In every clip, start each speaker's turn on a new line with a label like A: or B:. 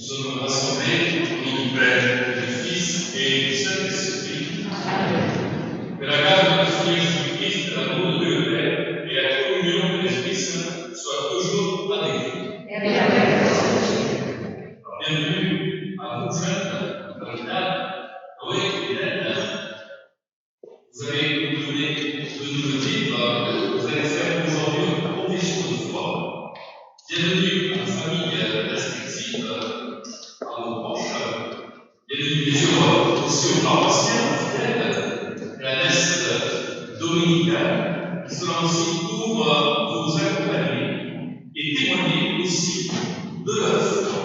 A: sommes rassemblés au nom du Père, du Fils et du Saint-Esprit. Que la grâce de notre Seigneur Jésus-Christ, l'amour de Dieu le Père et la communion de l'Esprit Saint soient toujours avec vous. Bienvenue à vous, jeunes, Bernard, Noé et Hélène. Vous allez nous donner de nous vivre, vous allez faire aujourd'hui votre profession de foi. Bienvenue à la famille respective, à vos proches. Bienvenue bien sûr aussi aux paroissiens, aux fidèles, à la messe dominicale, qui sera aussi pour vous accompagner et témoigner aussi de leur foi.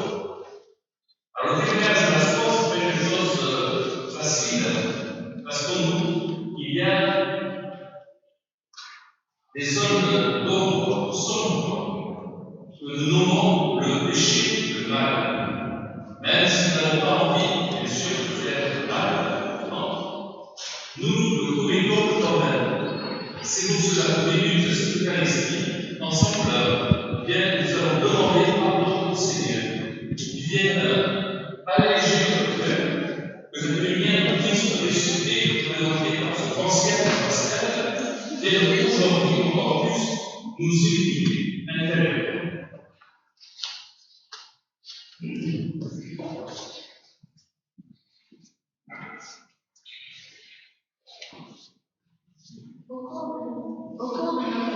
A: Alors le témoignage de la foi, c'est pas quelque chose facile, parce qu'en nous, il y a des zones d'ombre, sombres, que nous nommons le péché, le mal. Même si nous n'avons pas envie, bien sûr, de faire le mal, nous le commettons quand même. C'est pour cela qu'au début de cette Eucharistie, ensemble, bien, nous allons demander pardon au Seigneur, qu'il vienne alléger notre cœur, que cette lumière de Christ ressuscité, présentée par ce grand ciel pascal, vienne aujourd'hui encore plus nous illuminer intérieurement.
B: Au cours de notre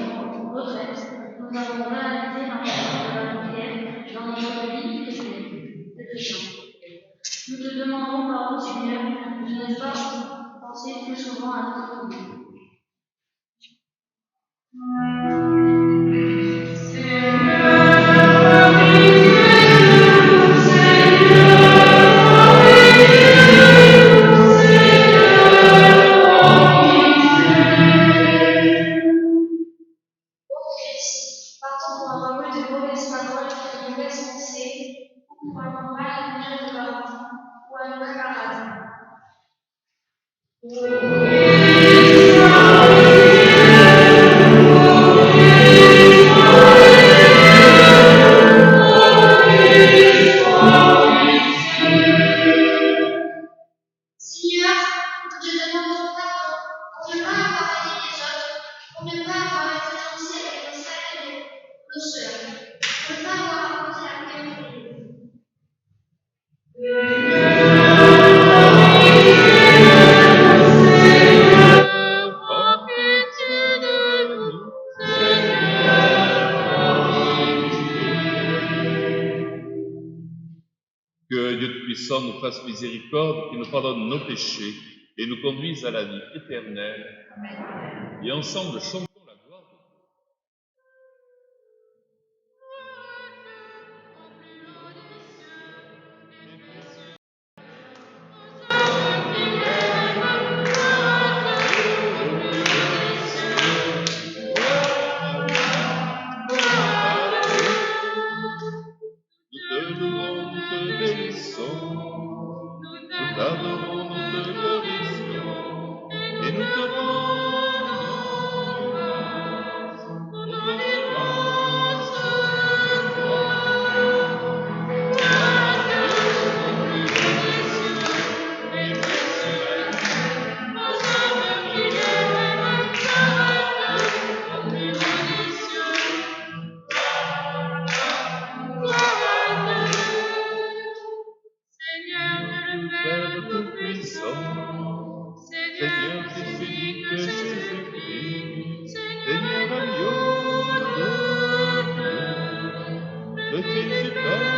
B: retraite, nous avons réalisé l'importance de la prière dans notre vie de chrétien. Nous te demandons pardon, Seigneur, de ne pas penser plus souvent à notre vie.
C: Que Dieu Tout-Puissant nous fasse miséricorde, qu'il nous pardonne nos péchés et nous conduise à la vie éternelle. Et ensemble, chantons la gloire de Dieu. Nous te louons, nous te bénissons, nous t'adorons, nous te glorifions, et nous te rendons grâce pour ton immense Père Tout-Puissant, Seigneur Fils unique de Jésus-Christ, Seigneur agneau de Dieu, le Fils du Père,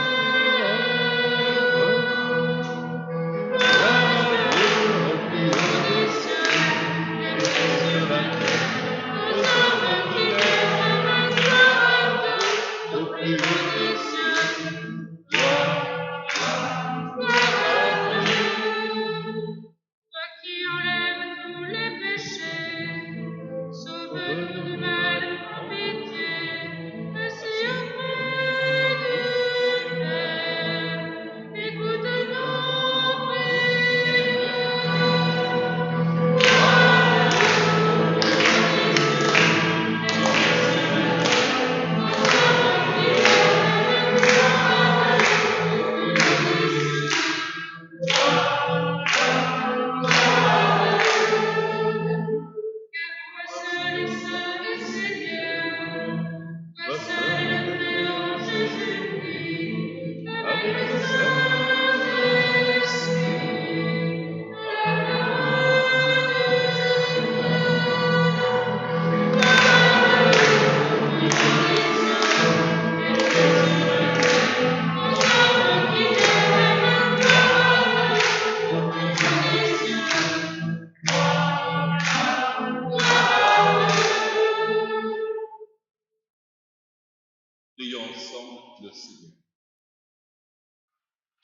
C: ensemble le Seigneur.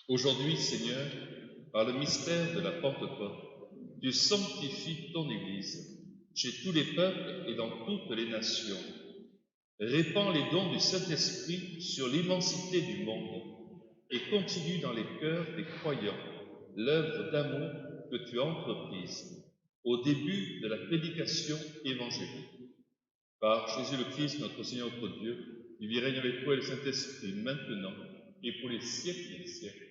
C: Aujourd'hui, Seigneur, par le mystère de la Pentecôte, tu sanctifies ton Église chez tous les peuples et dans toutes les nations. Répands les dons du Saint-Esprit sur l'immensité du monde et continue dans les cœurs des croyants l'œuvre d'amour que tu as entreprise au début de la prédication évangélique. Par Jésus le Christ, notre Seigneur, notre Dieu, qui vit règne avec toi et le Saint-Esprit maintenant et pour les siècles des siècles.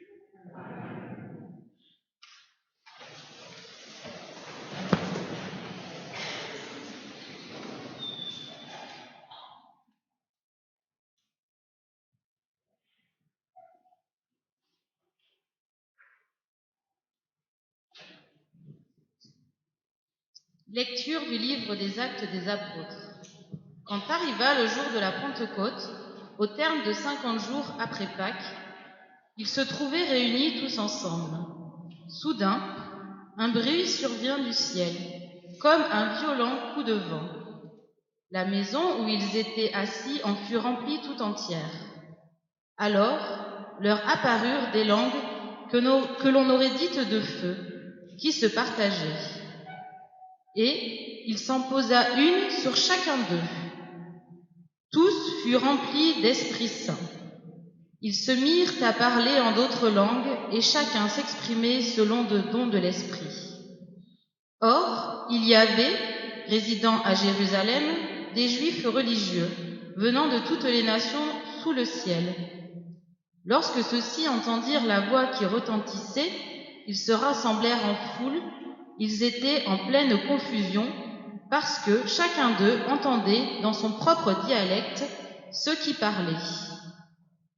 D: Lecture du livre des Actes des Apôtres. Quand arriva le jour de la Pentecôte, au terme de 50 jours après Pâques, ils se trouvaient réunis tous ensemble. Soudain, un bruit survint du ciel, comme un violent coup de vent. La maison où ils étaient assis en fut remplie tout entière. Alors leur apparurent des langues que l'on aurait dites de feu, qui se partageaient. Et il s'en posa une sur chacun d'eux. Tous furent remplis d'Esprit Saint. Ils se mirent à parler en d'autres langues et chacun s'exprimait selon le don de l'Esprit. Or, il y avait, résidant à Jérusalem, des Juifs religieux, venant de toutes les nations sous le ciel. Lorsque ceux-ci entendirent la voix qui retentissait, ils se rassemblèrent en foule. Ils étaient en pleine confusion parce que chacun d'eux entendait dans son propre dialecte ceux qui parlaient.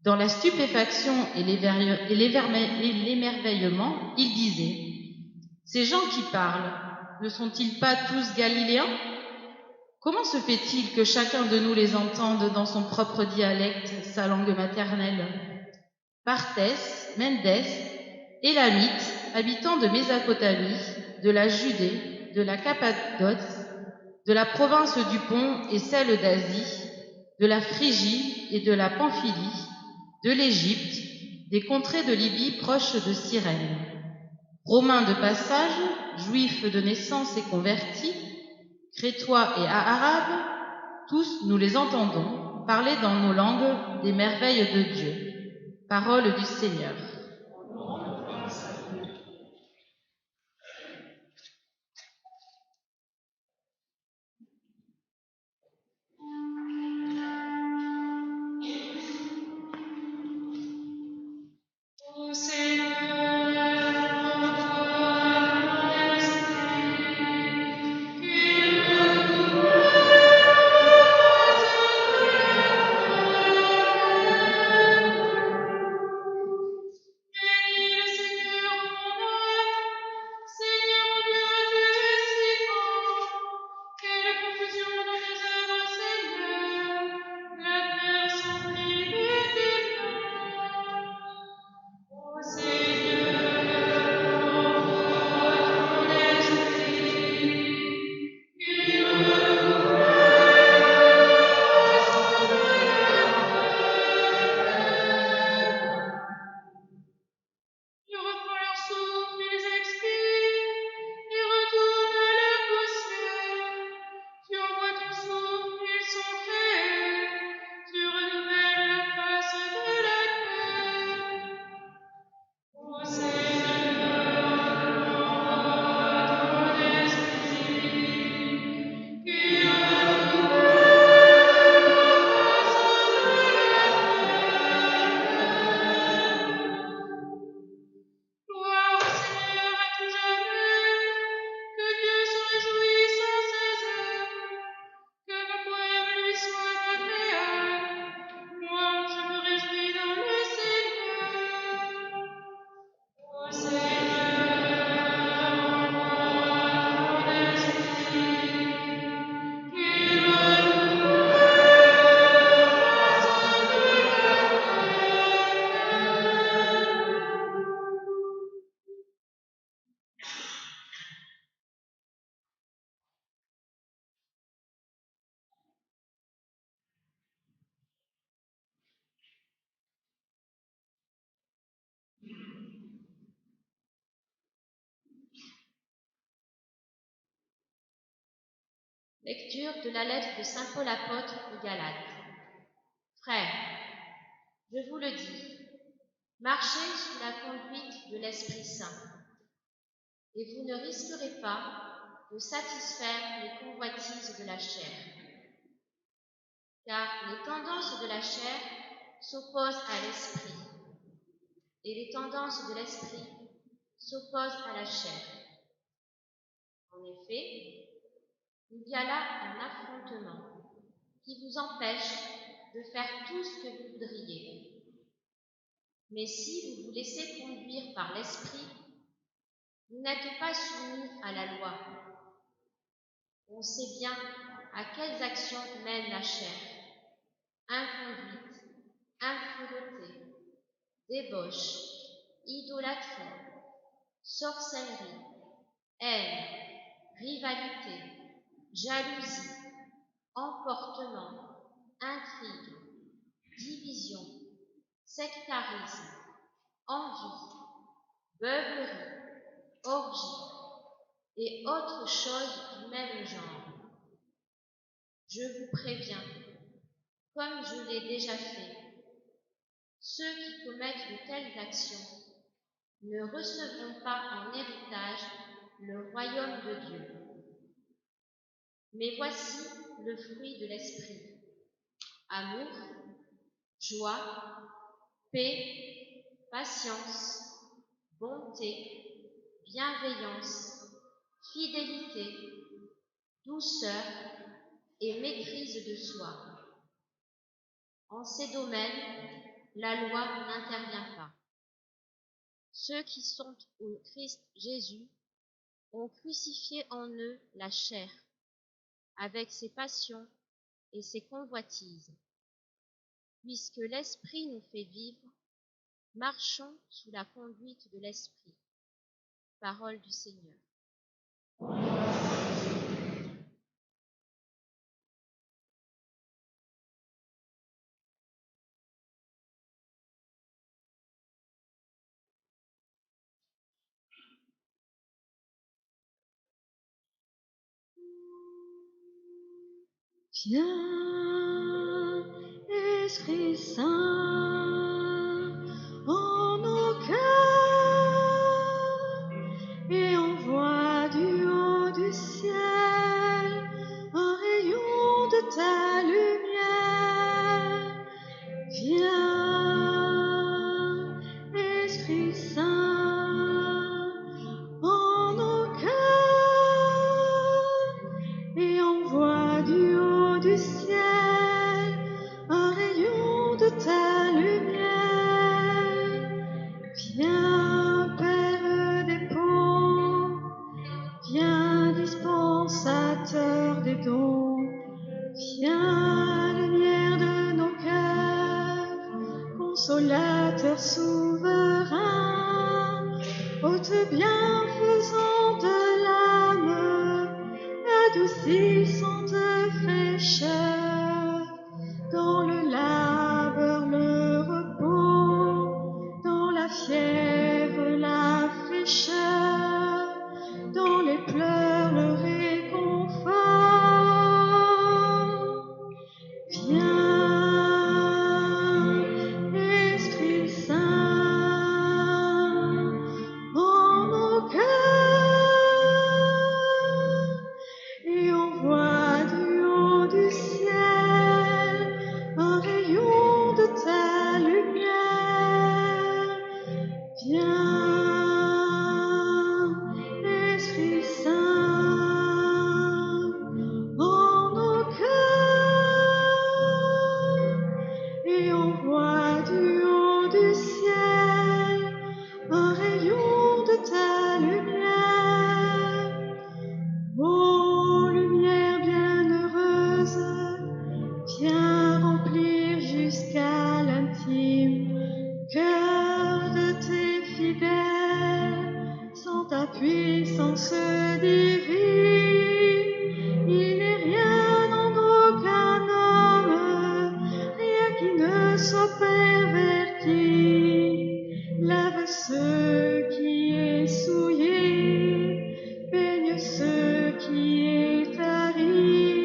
D: Dans la stupéfaction et l'émerveillement, ils disaient : « Ces gens qui parlent, ne sont-ils pas tous galiléens ? Comment se fait-il que chacun de nous les entende dans son propre dialecte, sa langue maternelle ? Partès, Mendès, Élamites, habitants de Mésopotamie, de la Judée, de la Cappadoce, de la province du Pont et celle d'Asie, de la Phrygie et de la Pamphylie, de l'Égypte, des contrées de Libye proches de Cyrène. Romains de passage, juifs de naissance et convertis, crétois et arabes, tous nous les entendons parler dans nos langues des merveilles de Dieu. Parole du Seigneur.
E: Lecture de la lettre de saint Paul apôtre aux Galates. Frères, je vous le dis, marchez sous la conduite de l'Esprit Saint, et vous ne risquerez pas de satisfaire les convoitises de la chair. Car les tendances de la chair s'opposent à l'esprit, et les tendances de l'esprit s'opposent à la chair. En effet, il y a là un affrontement qui vous empêche de faire tout ce que vous voudriez. Mais si vous vous laissez conduire par l'esprit, vous n'êtes pas soumis à la loi. On sait bien à quelles actions mène la chair: inconduite, impureté, débauche, idolâtrie, sorcellerie, haine, rivalité, jalousie, emportement, intrigue, division, sectarisme, envie, beuverie, orgie et autres choses du même genre. Je vous préviens, comme je l'ai déjà fait, ceux qui commettent de telles actions ne recevront pas en héritage le royaume de Dieu. Mais voici le fruit de l'esprit: amour, joie, paix, patience, bonté, bienveillance, fidélité, douceur et maîtrise de soi. En ces domaines, la loi n'intervient pas. Ceux qui sont au Christ Jésus ont crucifié en eux la chair, avec ses passions et ses convoitises. Puisque l'Esprit nous fait vivre, marchons sous la conduite de l'Esprit. Parole du Seigneur.
B: Viens, Esprit Saint, en nos cœurs, et envoie du haut du ciel un rayon de ta lumière. Viens, Esprit Saint, en nos cœurs, et envoie du haut du ciel un rayon de ta lumière. Viens, Père des pauvres, viens, dispensateur des dons, viens, lumière de nos cœurs, consolateur souverain, hôte bienfaisant de l'âme, adoucissante fraîcheur, dans le labeur le repos, dans la fièvre la fraîcheur, dans les pleurs le réconfort. Viens, Esprit Saint, en nos cœurs, et envoie du haut du ciel un rayon de ta lumière. Viens, Esprit Saint, en nos cœurs, et envoie du haut du ciel un rayon de ta lumière. Ô lumière bienheureuse, viens remplir jusqu'à l'intime cœur de tes fidèles, sans ta puissance divine. Il n'est rien en aucun homme, rien qui ne soit perverti. Lave ce qui est souillé, peigne ce qui est tari.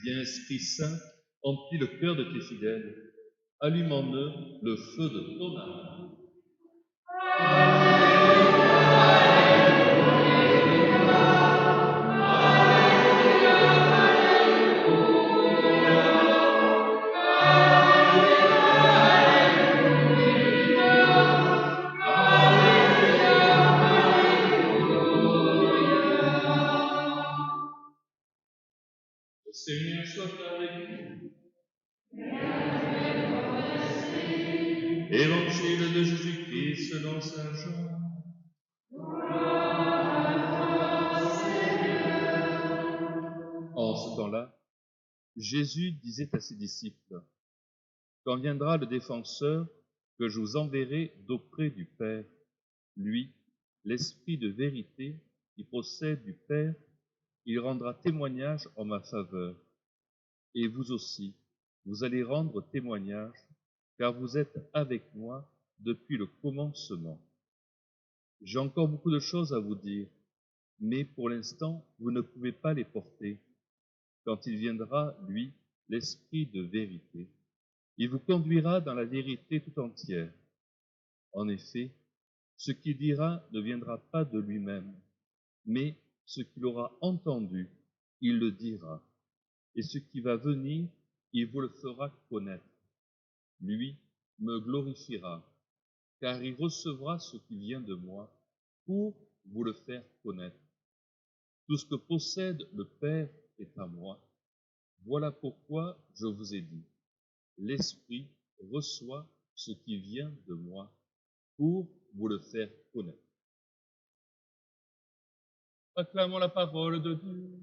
C: Viens, Esprit Saint, emplis le cœur de tes fidèles, allume en eux le feu de ton amour. Le Seigneur soit avec nous. Évangile de Jésus-Christ selon saint Jean. En ce temps-là, Jésus disait à ses disciples, « Quand viendra le défenseur que je vous enverrai d'auprès du Père, lui, l'Esprit de vérité qui procède du Père, il rendra témoignage en ma faveur. Et vous aussi, vous allez rendre témoignage, car vous êtes avec moi depuis le commencement. J'ai encore beaucoup de choses à vous dire, mais pour l'instant, vous ne pouvez pas les porter. Quand il viendra, lui, l'Esprit de vérité, il vous conduira dans la vérité tout entière. En effet, ce qu'il dira ne viendra pas de lui-même, mais ce qu'il aura entendu, il le dira. Et ce qui va venir, il vous le fera connaître. Lui me glorifiera, car il recevra ce qui vient de moi pour vous le faire connaître. Tout ce que possède le Père est à moi. Voilà pourquoi je vous ai dit, l'Esprit reçoit ce qui vient de moi pour vous le faire connaître. Acclamons la parole de Dieu.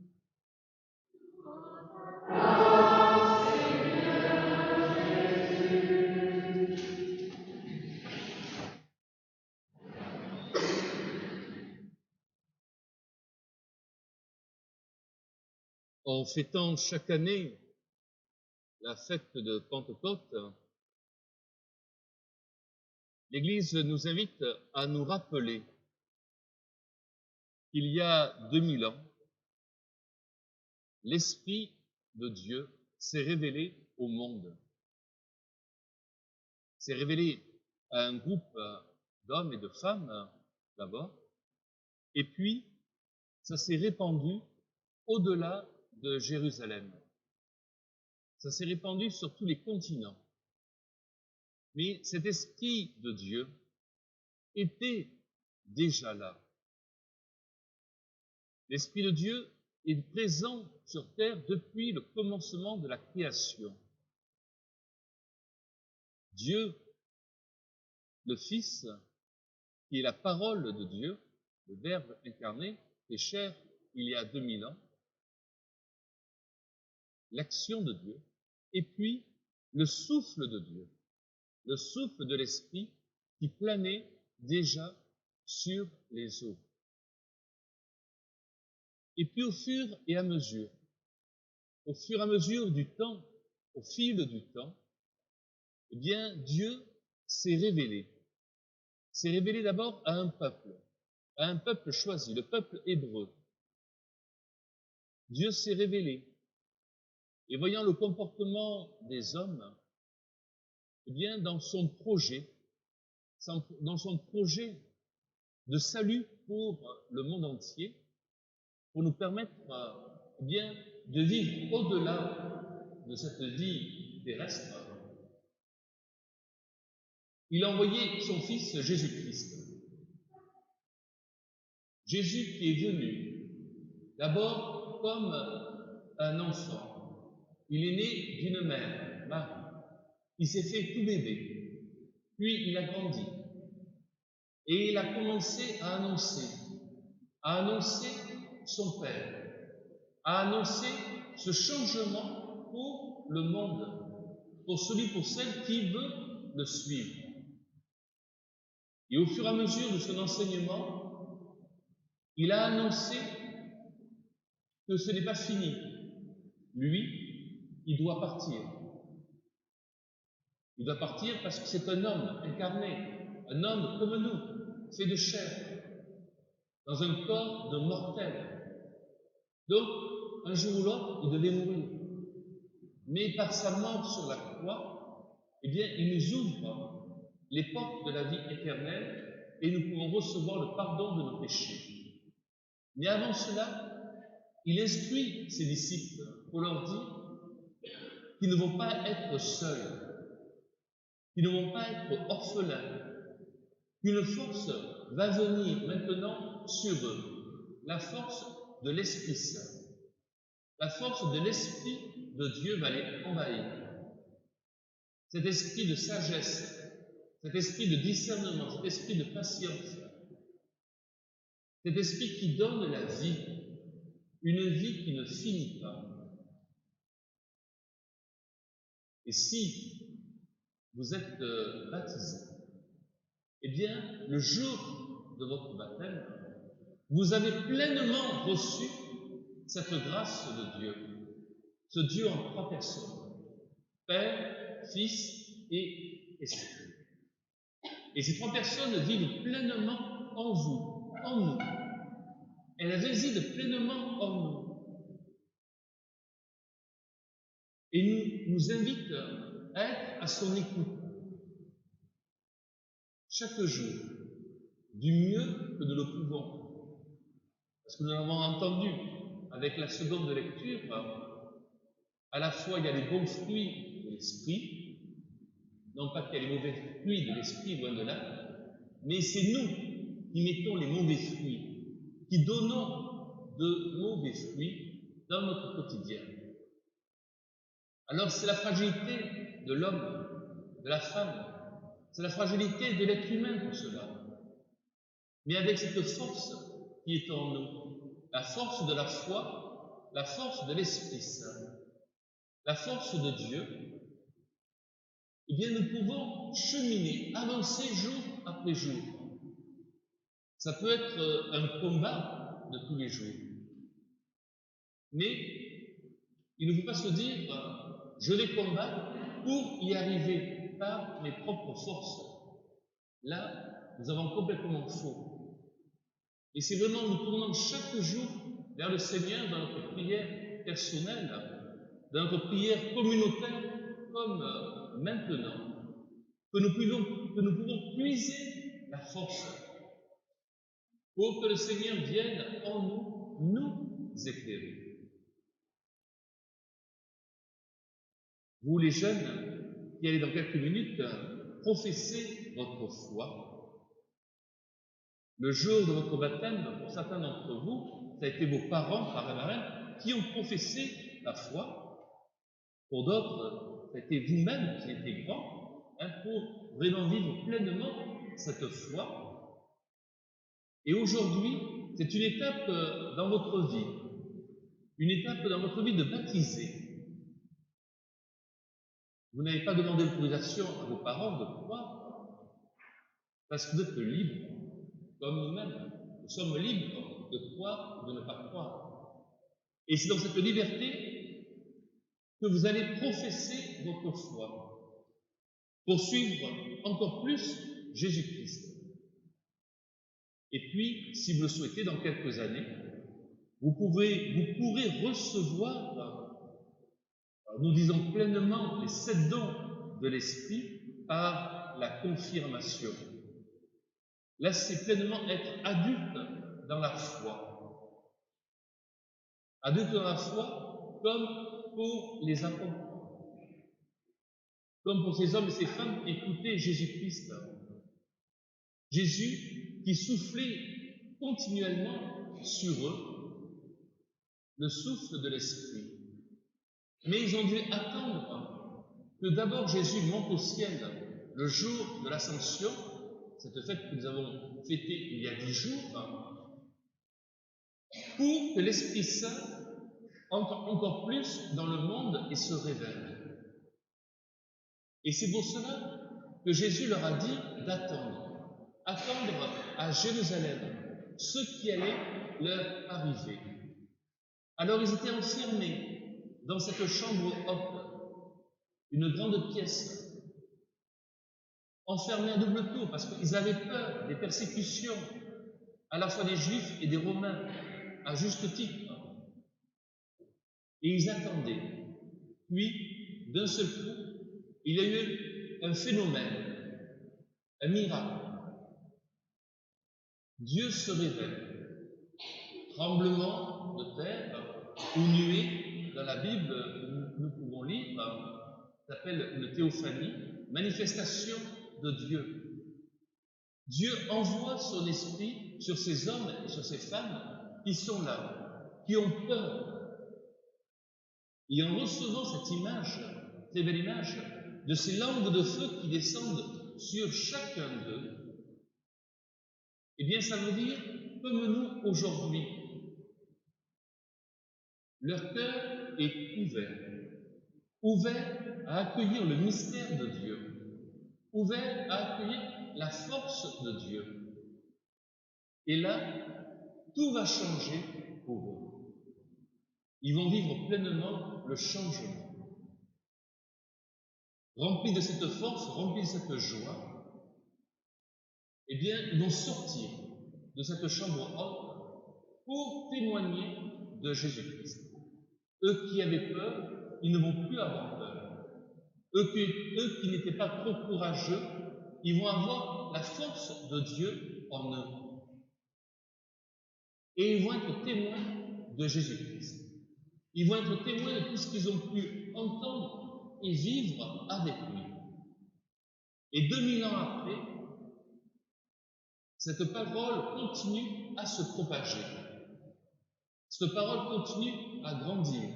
C: En fêtant chaque année la fête de Pentecôte, l'Église nous invite à nous rappeler qu'il y a 2000 ans, l'Esprit de Dieu s'est révélé au monde, s'est révélé à un groupe d'hommes et de femmes d'abord, et puis ça s'est répandu au-delà de Jérusalem. Ça s'est répandu sur tous les continents. Mais cet Esprit de Dieu était déjà là. L'Esprit de Dieu est présent sur terre depuis le commencement de la création. Dieu, le Fils, qui est la parole de Dieu, le Verbe incarné, est chair il y a 2000 ans, l'action de Dieu, et puis le souffle de Dieu, le souffle de l'Esprit qui planait déjà sur les eaux. Et puis au fur et à mesure du temps, au fil du temps, eh bien Dieu s'est révélé d'abord à un peuple choisi, le peuple hébreu. Dieu s'est révélé, et voyant le comportement des hommes, eh bien dans son projet de salut pour le monde entier, pour nous permettre eh bien de vivre au-delà de cette vie terrestre, il a envoyé son Fils Jésus-Christ. Jésus qui est venu d'abord comme un enfant. Il est né d'une mère, Marie. Il s'est fait tout bébé. Puis il a grandi. Et il a commencé à annoncer son Père, à annoncer ce changement pour le monde, pour celui, pour celle qui veut
A: le suivre. Et au fur et à mesure de son enseignement, il a annoncé que ce n'est pas fini. Lui, il doit partir. Il doit partir parce que c'est un homme incarné, un homme comme nous, fait de chair, dans un corps de mortel. Donc, un jour ou l'autre, il devait mourir. Mais par sa mort sur la croix, eh bien, il nous ouvre les portes de la vie éternelle et nous pouvons recevoir le pardon de nos péchés. Mais avant cela, il instruit ses disciples pour leur dire qu'ils ne vont pas être seuls, qu'ils ne vont pas être orphelins, qu'une force va venir maintenant sur eux, la force de l'Esprit Saint. La force de l'Esprit de Dieu va les envahir. Cet esprit de sagesse, cet esprit de discernement, cet esprit de patience, cet esprit qui donne la vie, une vie qui ne finit pas. Et si vous êtes baptisé, eh bien, le jour de votre baptême, vous avez pleinement reçu cette grâce de Dieu, ce Dieu en 3 personnes, Père, Fils et Esprit. Et ces 3 personnes vivent pleinement en vous, en nous. Elles résident pleinement en nous. Et nous invitent à être à son écoute chaque jour, du mieux que nous le pouvons. Parce que nous l'avons entendu avec la seconde lecture, à la fois il y a les bons fruits de l'esprit, non pas qu'il y a les mauvais fruits de l'esprit, loin de là, mais c'est nous qui mettons les mauvais fruits, qui donnons de mauvais fruits dans notre quotidien. Alors c'est la fragilité de l'homme, de la femme, c'est la fragilité de l'être humain pour cela. Mais avec cette force qui est en nous, la force de la foi, la force de l'Esprit Saint, la force de Dieu, eh bien nous pouvons cheminer, avancer jour après jour. Ça peut être un combat de tous les jours. Mais il ne faut pas se dire je vais combattre pour y arriver par mes propres forces. Là, nous avons complètement faux. Et c'est vraiment nous tournant chaque jour vers le Seigneur dans notre prière personnelle, dans notre prière communautaire, comme maintenant, que nous pouvons puiser la force pour que le Seigneur vienne en nous, nous éclairer. Vous les jeunes, qui allez dans quelques minutes professer votre foi. Le jour de votre baptême, pour certains d'entre vous, ça a été vos parents, parrains, marraines, qui ont professé la foi. Pour d'autres, ça a été vous-même qui étiez grands, pour vraiment vivre pleinement cette foi. Et aujourd'hui, c'est une étape dans votre vie de baptiser. Vous n'avez pas demandé l'autorisation à vos parents de croire, parce que vous êtes libres, comme nous-mêmes. Nous sommes libres de croire ou de ne pas croire. Et c'est dans cette liberté que vous allez professer votre foi, pour suivre encore plus Jésus-Christ. Et puis, si vous le souhaitez, dans quelques années, vous pourrez recevoir, nous disons pleinement, les 7 dons de l'Esprit par la confirmation. Là, c'est pleinement être adulte dans la foi. Adulte dans la foi, comme pour les apôtres, comme pour ces hommes et ces femmes qui écoutaient Jésus-Christ. Jésus qui soufflait continuellement sur eux le souffle de l'Esprit. Mais ils ont dû attendre que d'abord Jésus monte au ciel le jour de l'Ascension, cette fête que nous avons fêtée il y a 10 jours, pour que l'Esprit Saint entre encore plus dans le monde et se révèle. Et c'est pour cela
F: que Jésus leur a dit d'attendre, attendre à Jérusalem ce qui allait leur arriver. Alors ils étaient enfermés dans cette chambre haute, une grande pièce, enfermés à double tour parce qu'ils avaient peur des persécutions à la fois des Juifs et des Romains, à juste titre. Et ils attendaient. Puis, d'un seul coup, il y a eu un phénomène, un miracle. Dieu se révèle. Tremblement de terre ou nuée, dans la Bible, nous pouvons lire, s'appelle une théophanie, manifestation de Dieu. Dieu envoie son esprit sur ces hommes et sur ces femmes qui sont là, qui ont peur. Et en recevant cette image, très belle image, de ces langues de feu qui descendent sur chacun d'eux, eh bien ça veut dire, comme nous aujourd'hui, leur cœur est ouvert à accueillir le mystère de Dieu, ouvert à accueillir la force de Dieu. Et là, tout va changer pour eux. Ils vont vivre pleinement le changement. Remplis de cette force, remplis de cette joie, eh bien, ils vont sortir de cette chambre haute pour témoigner de Jésus-Christ. Eux qui avaient peur, ils ne vont plus avoir peur. Eux qui n'étaient pas trop courageux, ils vont avoir la force de Dieu en eux. Et ils vont être témoins de Jésus-Christ. Ils vont être témoins de tout ce qu'ils ont pu entendre et vivre avec lui. Et 2000 ans après, cette parole continue à se propager. Cette parole continue à grandir.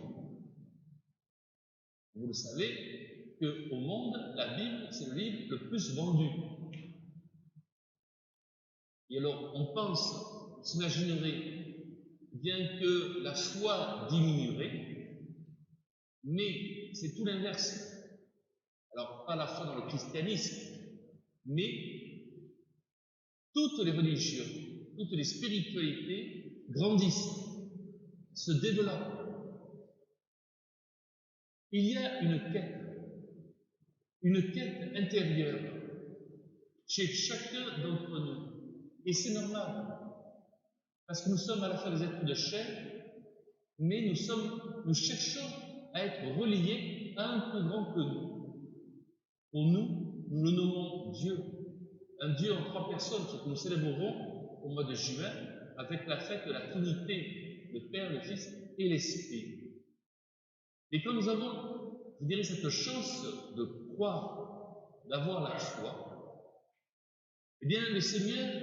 F: Vous le savez qu'au monde, la Bible, c'est le livre le plus vendu. Et alors, on pense, s'imaginerait bien que la foi diminuerait, mais c'est tout l'inverse. Alors, pas la foi dans le christianisme, mais toutes les religions, toutes les spiritualités grandissent, se développent. Il y a une quête intérieure chez chacun d'entre nous. Et c'est normal, parce que nous sommes à la fois des êtres de chair, mais nous cherchons à être reliés à un plus grand que nous. Pour nous, nous le nommons Dieu, un Dieu en 3 personnes, ce que nous célébrerons au mois de juin avec la fête de la Trinité, le Père, le Fils et l'Esprit. Et quand nous avons, je dirais, cette chance de croire, d'avoir la foi, eh bien, le Seigneur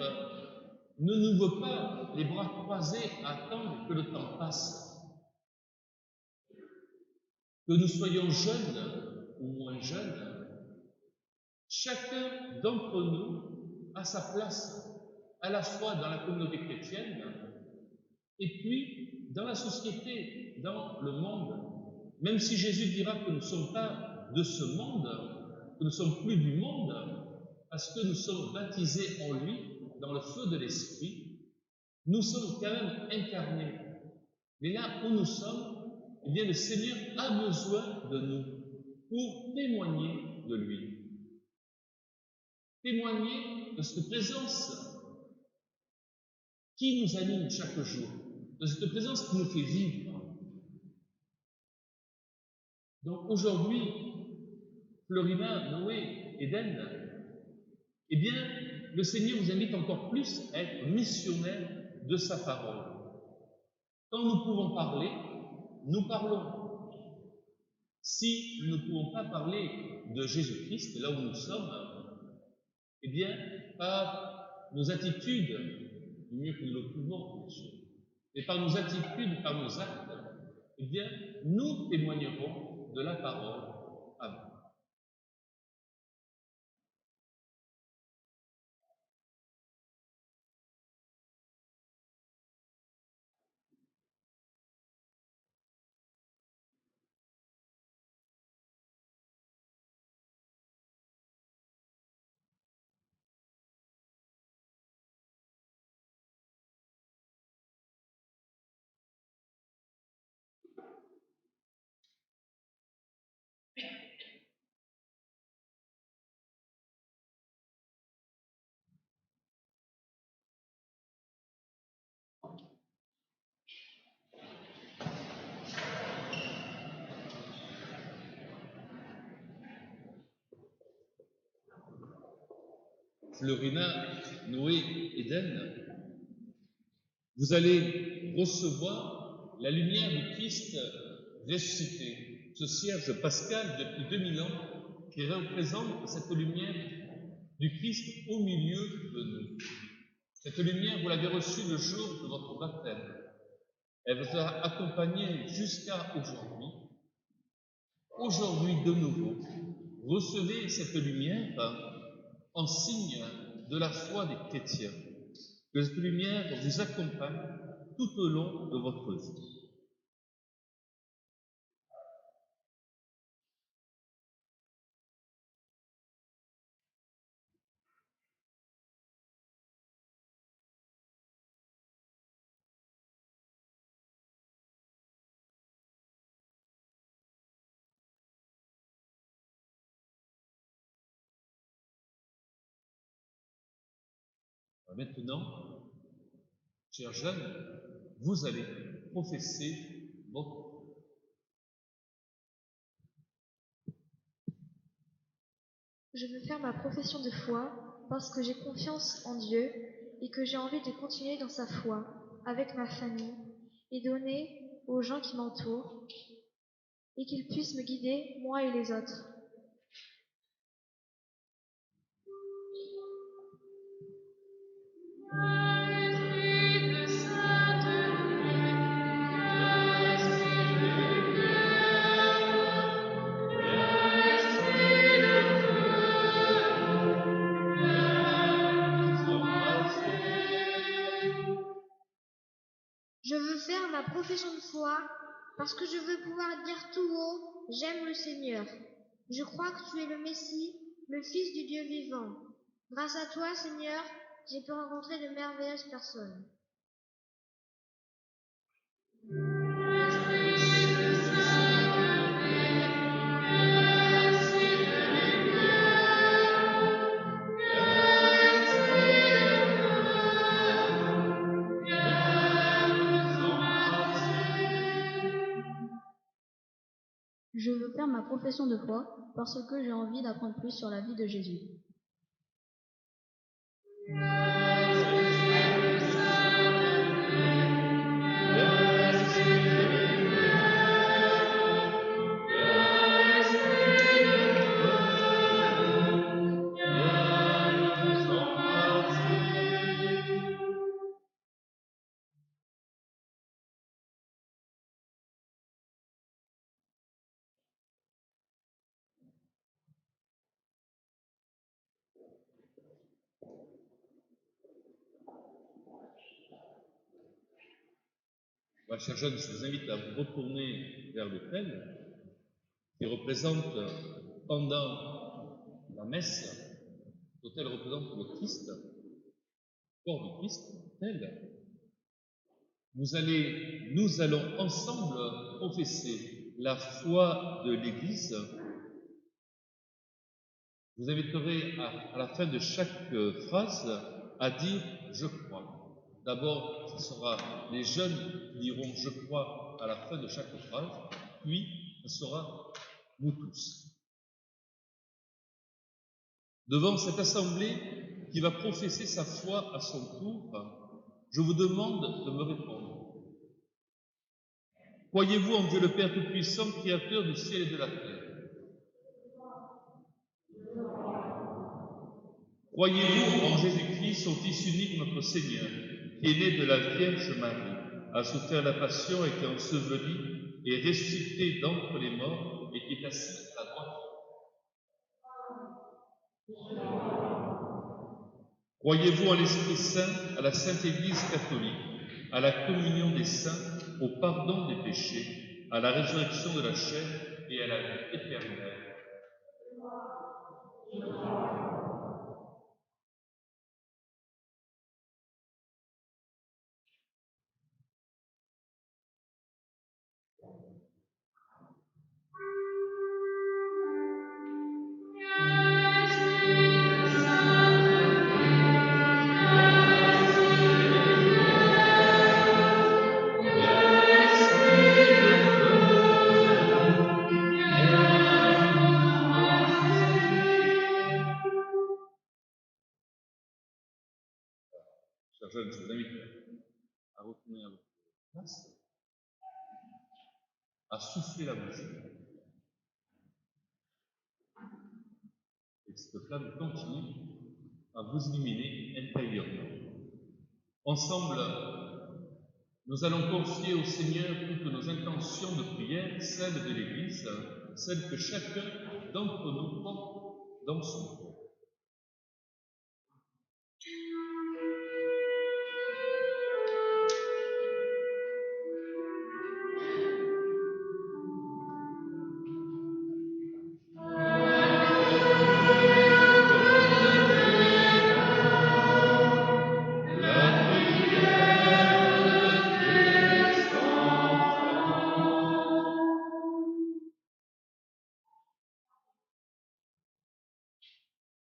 F: ne nous veut pas les bras croisés à attendre que le temps passe. Que nous soyons jeunes ou moins jeunes, chacun d'entre nous a sa place, à la fois dans la communauté chrétienne et puis dans la société, dans le monde. Même si Jésus dira que nous ne sommes pas de ce monde, que nous ne sommes plus du monde, parce que nous sommes baptisés en lui, dans le feu de l'Esprit, nous sommes quand même incarnés. Mais là où nous sommes, eh bien le Seigneur a besoin de nous pour témoigner de lui. Témoigner de cette présence qui nous anime chaque jour, de cette présence qui nous fait vivre. Donc aujourd'hui, Florina, Noé, Éden, eh bien, le Seigneur nous invite encore plus à être missionnaires de sa parole. Quand nous pouvons parler, nous parlons. Si nous ne pouvons pas parler de Jésus-Christ, là où nous sommes, eh bien, par nos attitudes, mieux que nous le pouvons, bien sûr, et par nos attitudes, par nos actes, eh bien, nous témoignerons de la parole à vous. Florina, Noé, Éden, vous allez recevoir la lumière du Christ ressuscité, ce cierge pascal depuis 2000 ans qui représente cette lumière du Christ au milieu de nous. Cette lumière, vous l'avez reçue le jour de votre baptême. Elle vous a accompagné jusqu'à aujourd'hui. Aujourd'hui, de nouveau, recevez cette lumière en signe de la foi des chrétiens. Que cette lumière vous accompagne tout au long de votre vie. Maintenant, chers jeunes, vous allez professer votre foi.
G: Je veux faire ma profession de foi parce que j'ai confiance en Dieu et que j'ai envie de continuer dans sa foi avec ma famille et donner aux gens qui m'entourent et qu'ils puissent me guider, moi et les autres.
E: Je veux faire ma profession de foi parce que je veux pouvoir dire tout haut, j'aime le Seigneur. Je crois que tu es le Messie, le Fils du Dieu vivant. Grâce à toi, Seigneur, j'ai pu rencontrer de merveilleuses personnes.
B: Je veux faire ma profession de foi parce que j'ai envie d'apprendre plus sur la vie de Jésus.
F: Chers jeunes, je vous invite à vous retourner vers l'autel qui représente pendant la messe, l'autel représente le Christ, le corps du Christ, tel. Nous allons ensemble professer la foi de l'Église. Vous inviterez à la fin de chaque phrase à dire « je crois ». D'abord, ce sera les jeunes qui diront « je crois » à la fin de chaque phrase, puis ce sera nous tous. Devant cette assemblée qui va professer sa foi à son tour, je vous demande de me répondre. Croyez-vous en Dieu le Père Tout-Puissant, Créateur du ciel et de la terre? Croyez-vous en Jésus-Christ, son Fils unique, notre Seigneur, qui est né de la Vierge Marie, a souffert la passion, été enseveli, et ressuscité d'entre les morts, et qui est assis à la droite? Croyez-vous en l'Esprit Saint, à la Sainte Église catholique, à la communion des saints, au pardon des péchés, à la résurrection de la chair et à la vie éternelle?
C: Chers jeunes, je vous invite à retourner à votre place, à souffler la bouche. Et cette flamme continue à vous illuminer intérieurement. Ensemble, nous allons confier au Seigneur toutes nos intentions de prière, celles de l'Église, celles que chacun d'entre nous porte dans son cœur.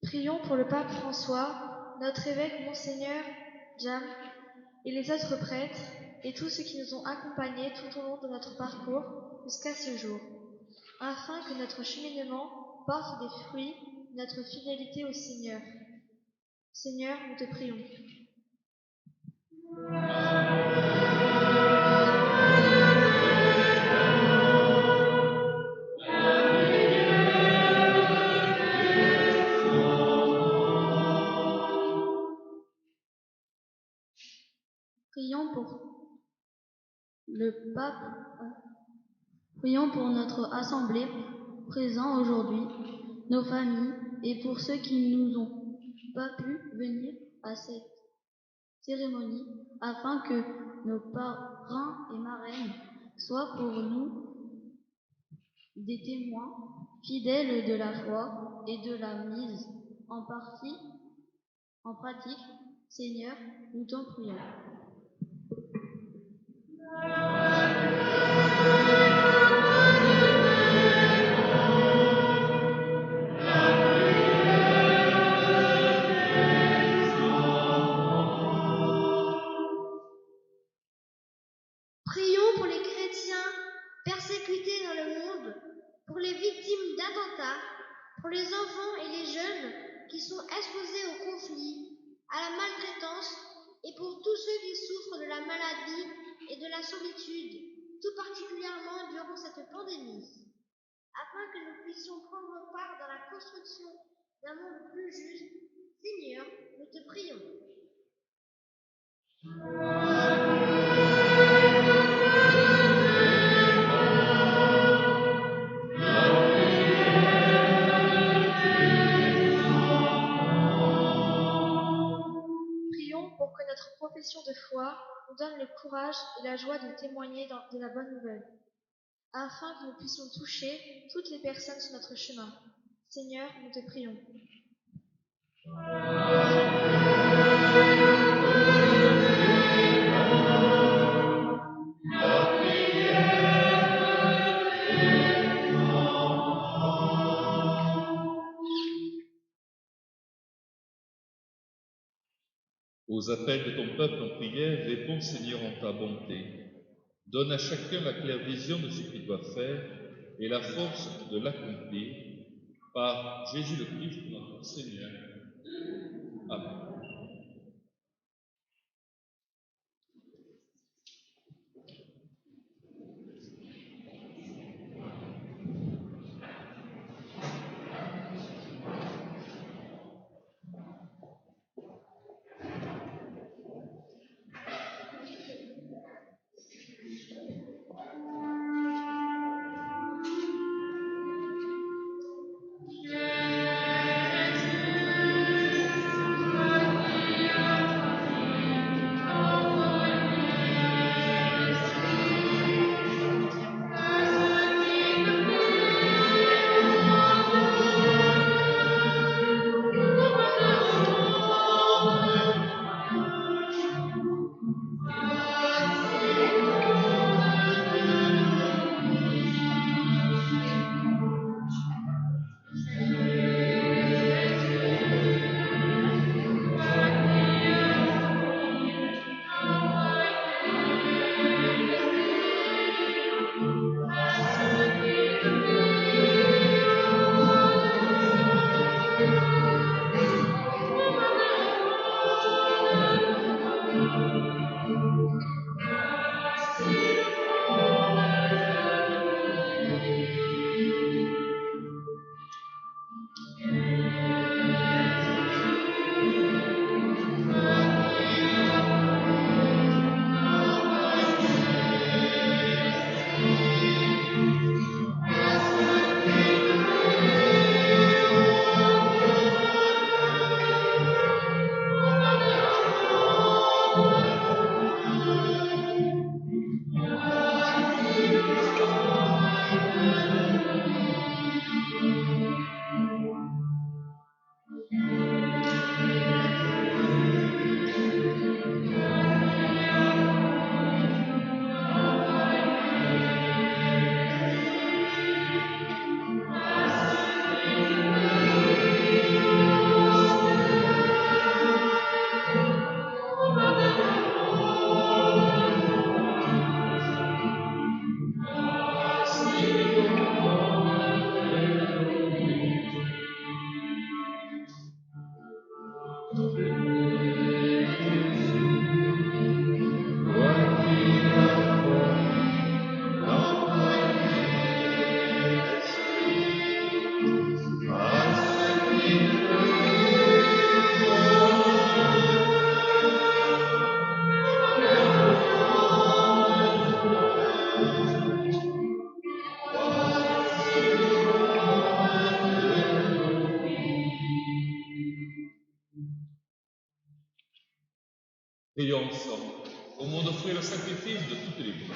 G: Prions pour le pape François, notre évêque Monseigneur Jam et les autres prêtres et tous ceux qui nous ont accompagnés tout au long de notre parcours jusqu'à ce jour, afin que notre cheminement porte des fruits de notre fidélité au Seigneur. Seigneur, nous te prions.
B: Prions pour le pape, prions pour notre assemblée présente aujourd'hui, nos familles et pour ceux qui n'ont pas pu venir à cette cérémonie, afin que nos parrains et marraines soient pour nous des témoins fidèles de la foi et de la mise en pratique. Seigneur, nous t'en prions.
E: Prions pour les chrétiens persécutés dans le monde, pour les victimes d'attentats, pour les enfants et les jeunes qui sont exposés au conflit, à la maltraitance et pour tous ceux qui souffrent de la maladie et de la solitude, tout particulièrement durant cette pandémie, afin que nous puissions prendre part dans la construction d'un monde plus juste. Seigneur, nous te prions.
G: Prions pour que notre profession de foi nous donne le courage et la joie de témoigner de la bonne nouvelle, afin que nous puissions toucher toutes les personnes sur notre chemin. Seigneur, nous te prions.
C: Aux appels de ton peuple en prière, réponds Seigneur en ta bonté. Donne à chacun la claire vision de ce qu'il doit faire et la force de l'accomplir. Par Jésus le Christ, notre Seigneur. Amen. Prions ensemble, au moment d'offrir le sacrifice de toute l'Église.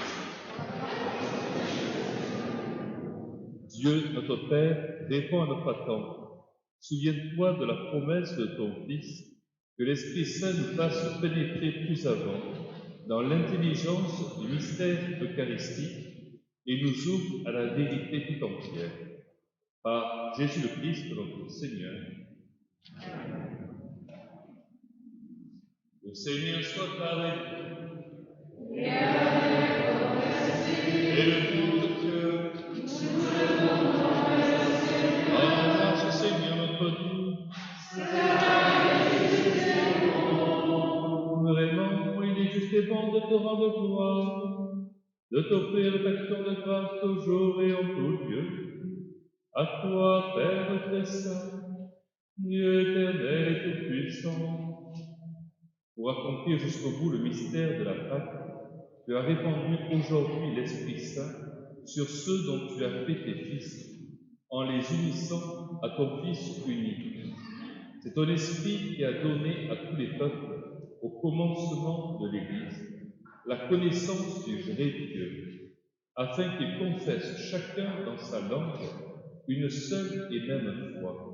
C: Dieu, notre Père, réponds à notre attente. Souviens-toi de la promesse de ton Fils, que l'Esprit Saint nous fasse pénétrer plus avant dans l'intelligence du mystère eucharistique et nous ouvre à la vérité tout entière. Par Jésus le Christ, notre Seigneur. Le Seigneur soit avec vous. Et le de cœur. Grâce au Seigneur notre Dieu. Vraiment, il est juste et bon de te rendre gloire, de t'offrir l'action de grâce toujours et en tout lieu. À toi, Père très saint, Dieu éternel et tout-puissant, pour accomplir jusqu'au bout le mystère de la Pâque, tu as répandu aujourd'hui l'Esprit Saint sur ceux dont tu as fait tes fils, en les unissant à ton Fils unique. C'est ton Esprit qui a donné à tous les peuples, au commencement de l'Église, la connaissance du vrai Dieu, afin qu'ils confessent chacun dans sa langue une seule et même foi.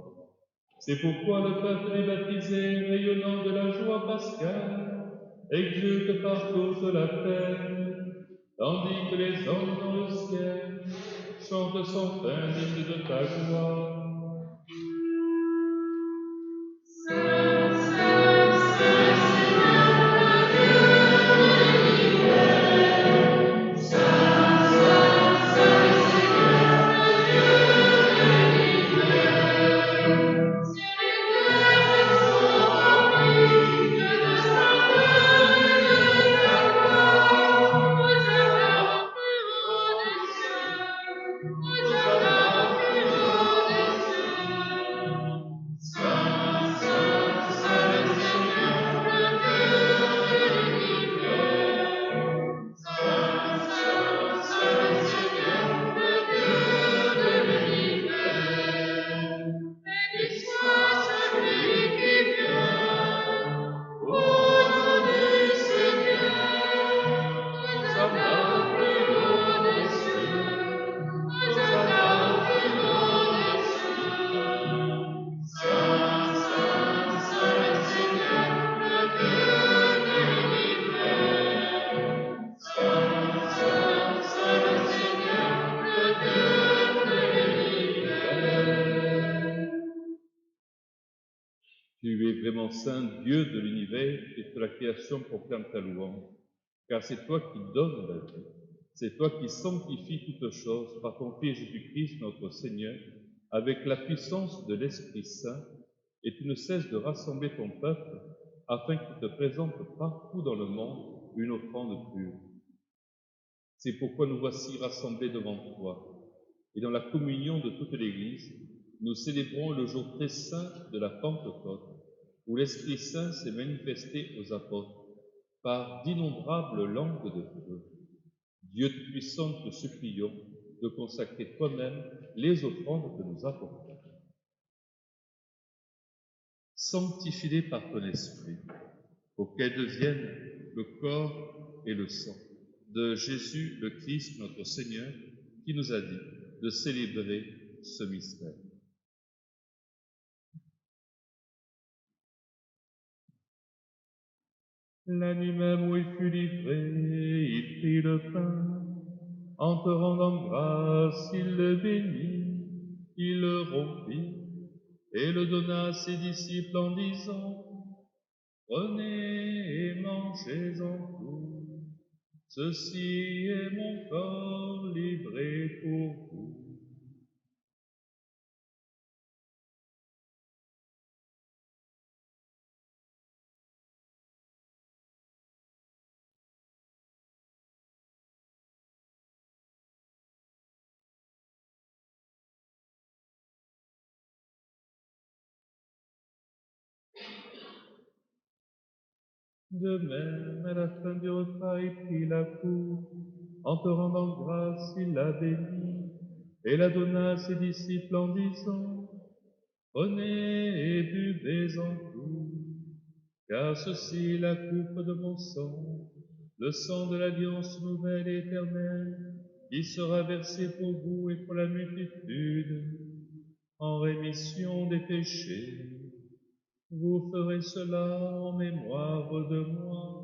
C: C'est pourquoi le peuple est baptisé, rayonnant de la joie pascale, exulte par toute la terre, tandis que les anges dans le ciel chantent sans fin dignes de ta gloire. Tu es vraiment saint, Dieu de l'univers, et que la création proclame ta louange, car c'est toi qui donnes la vie, c'est toi qui sanctifies toutes choses par ton Fils Jésus-Christ, notre Seigneur, avec la puissance de l'Esprit Saint, et tu ne cesses de rassembler ton peuple, afin qu'il te présente partout dans le monde une offrande pure. C'est pourquoi nous voici rassemblés devant toi, et dans la communion de toute l'Église, nous célébrons le jour très saint de la Pentecôte, où l'Esprit Saint s'est manifesté aux apôtres par d'innombrables langues de feu. Dieu Tout-Puissant, nous te supplions de consacrer toi-même les offrandes que nous apportons. Sanctifie-les par ton Esprit, pour qu'elles deviennent le corps et le sang de Jésus le Christ, notre Seigneur, qui nous a dit de célébrer ce mystère. La nuit même où il fut livré, il prit le pain. En te rendant grâce, il le bénit, il le rompit et le donna à ses disciples en disant: Prenez et mangez-en tous, ceci est mon corps livré pour vous. De même, à la fin du repas, il prit la coupe. En te rendant grâce, il la bénit et la donna à ses disciples en disant: Prenez et buvez-en tous, car ceci est la coupe de mon sang, le sang de l'alliance nouvelle et éternelle, qui sera versé pour vous et pour la multitude, en rémission des péchés. Vous ferez cela en mémoire de moi.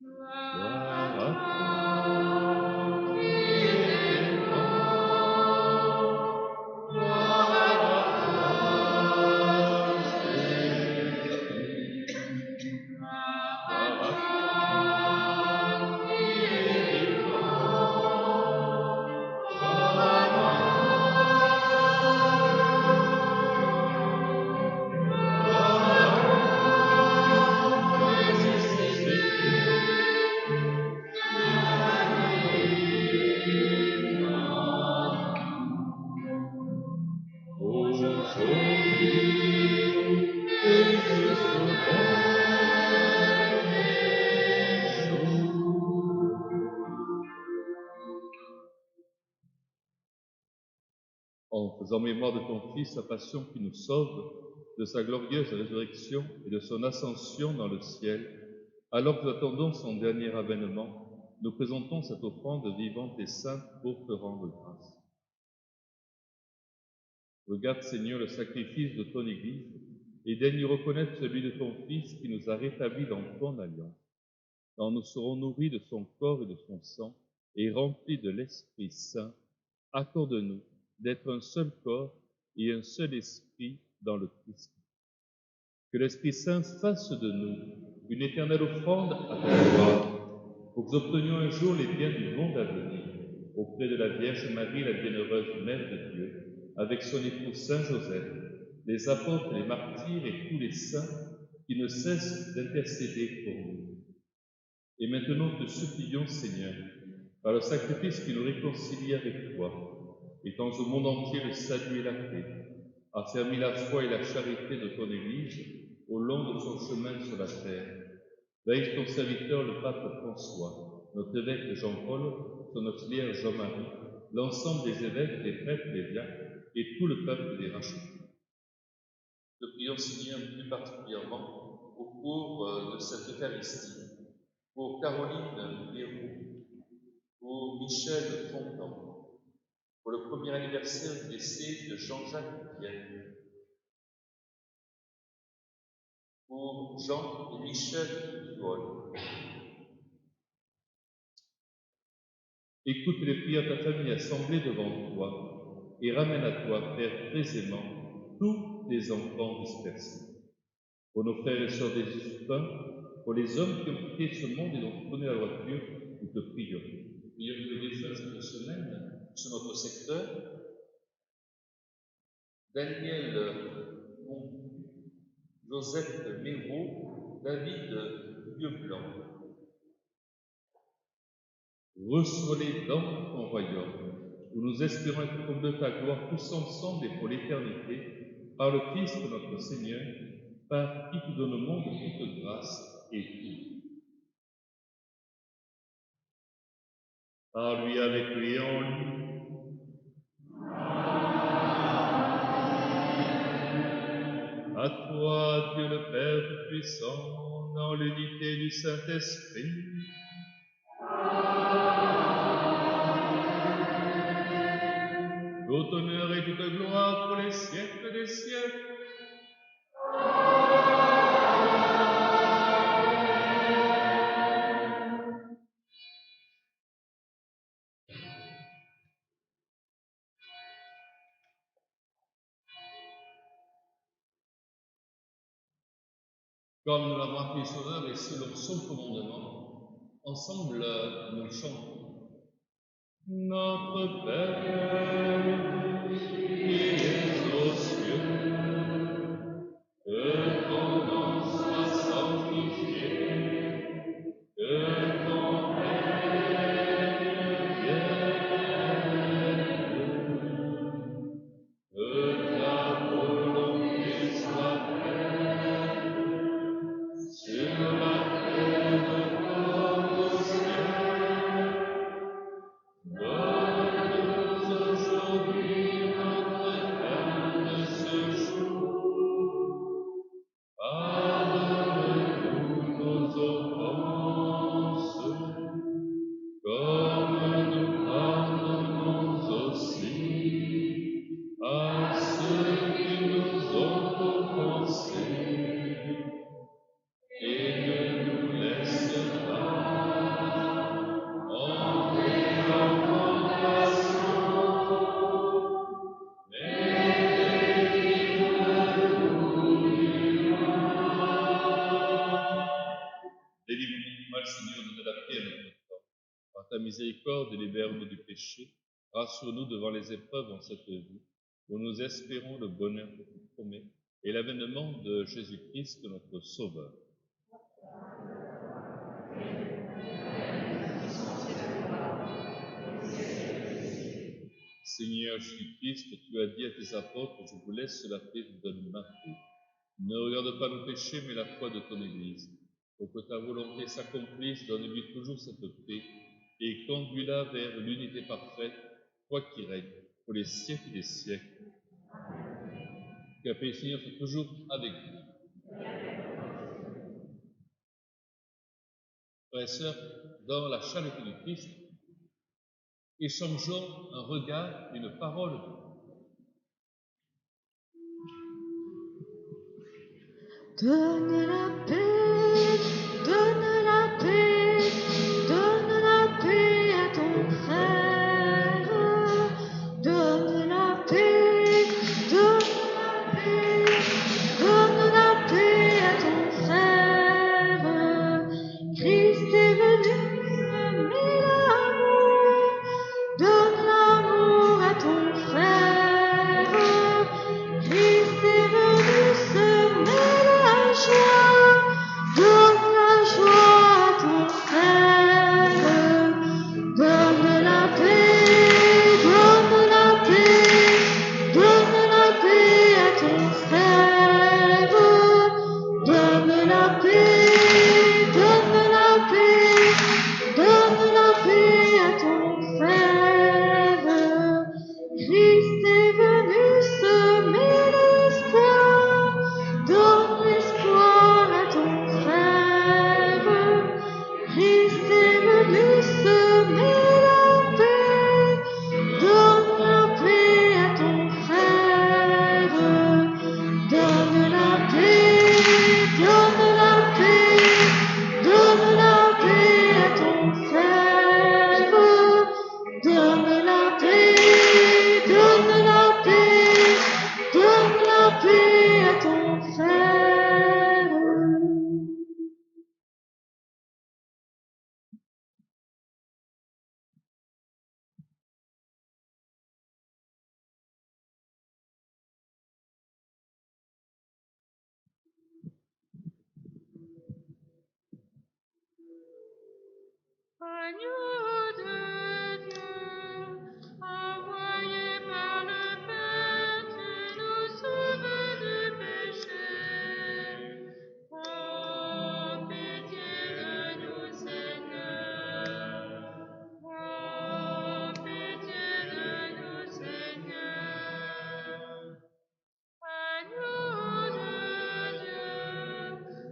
C: Gloire à toi, qui es grand. Gloire à toi, Jésus. Gloire à toi, qui es grand. Gloire à En faisant mémoire de ton Fils, sa passion qui nous sauve, de sa glorieuse résurrection et de son ascension dans le ciel, alors que nous attendons son dernier avènement, nous présentons cette offrande vivante et sainte pour te rendre grâce. Regarde, Seigneur, le sacrifice de ton Église et daigne reconnaître celui de ton Fils qui nous a rétablis dans ton alliance. Quand nous serons nourris de son corps et de son sang et remplis de l'Esprit Saint, accorde-nous d'être un seul corps et un seul esprit dans le Christ. Que l'Esprit Saint fasse de nous une éternelle offrande à ta gloire, pour que nous obtenions un jour les biens du monde à venir, auprès de la Vierge Marie, la bienheureuse Mère de Dieu, avec son époux Saint Joseph, les apôtres, les martyrs et tous les saints qui ne cessent d'intercéder pour nous. Et maintenant te supplions, Seigneur, par le sacrifice qui nous réconcilie avec toi, étends au monde entier le salut et la paix, affermis la foi et la charité de ton Église au long de son chemin sur la terre. Veille ton serviteur, le pape François, notre évêque Jean-Paul, son auxiliaire Jean-Marie, l'ensemble des évêques, des prêtres, des diacres et tout le peuple des rachetés. Te prions, Seigneur, plus particulièrement au cours de cette Eucharistie, pour Caroline Héroux, pour Michel Fontan, pour le premier anniversaire du décès de Jean-Jacques Vienne, pour Jean et Michel Duol. Écoute les prières de ta famille assemblée devant toi et ramène à toi, Père très aimant, tous tes enfants dispersés. Pour nos frères et sœurs des Jésuitains, pour les hommes qui ont quitté ce monde et dont tu connais la droiture, nous te prions. ayant fait des choses cette semaine sur notre secteur. Daniel Moncu, Joseph Méraud, David Vieux-Blanc. Reçois-les dans ton royaume, où nous espérons être comme de ta gloire tous ensemble et pour l'éternité, par le Christ notre Seigneur, par qui tu donnes au monde toute grâce et tout. Par lui, avec lui et en lui. À toi, Dieu le Père Tout-Puissant, dans l'unité du Saint-Esprit. Tout honneur et toute gloire pour les siècles des siècles. Comme nous l'avons appelé Sauveur et selon son commandement, ensemble nous chantons. Notre Père, qui es aux cieux, que ton nom soit sanctifié, que ton règne vienne, que ta volonté soit faite sur la terre comme au ciel. Donne-nous aujourd'hui notre pain de ce jour. Pardonne-nous nos offenses, comme nous pardonnons aussi à ceux qui nous ont offensés. Et ne nous laisse pas entrer en tentation, mais délivre-nous du mal. Délivre-nous du mal, Seigneur, donne la paix à notre temps. Par ta miséricorde, libère-nous du péché. Rassure-nous devant les épreuves en cette vie, où nous espérons le bonheur que tu promets et l'avènement de Jésus-Christ, notre Sauveur. Seigneur Jésus-Christ, tu as dit à tes apôtres, je vous laisse la paix, je vous donne ma paix. Ne regarde pas nos péchés, mais la foi de ton Église. Pour que ta volonté s'accomplisse, donne-lui toujours cette paix et conduis-la vers l'unité parfaite, toi qui règnes pour les siècles des siècles. Que la paix, Seigneur, soit toujours avec vous. Frères et sœurs, dans la charité du Christ, échangeons un regard, une parole.
G: Donne la paix, donne la paix, donne la paix à ton frère. Donne la paix, donne la paix, donne la paix à ton frère. Christ est venu, mais l'amour, donne l'amour à ton frère. Christ est venu semer la joie,
H: Agneau de Dieu, envoyé par le Père, tu nous sauves du péché. Oh, pitié de nous, Seigneur. Oh, pitié de nous, Seigneur. Agneau de Dieu,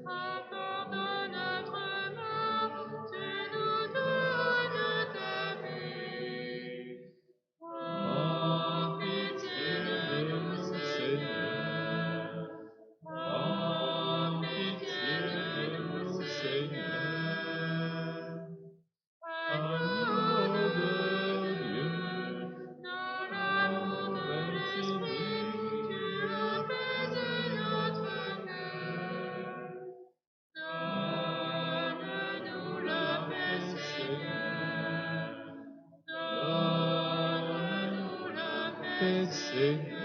H: emportant notre mort, tu nous donnes ta vie. Oh, pitié de nous, Seigneur. Oh, pitié de nous, Seigneur. Agneau de Dieu, dans l'amour de l'Esprit, tu apaises notre cœur. Donne-nous la paix, Seigneur. Donne-nous la paix, Seigneur.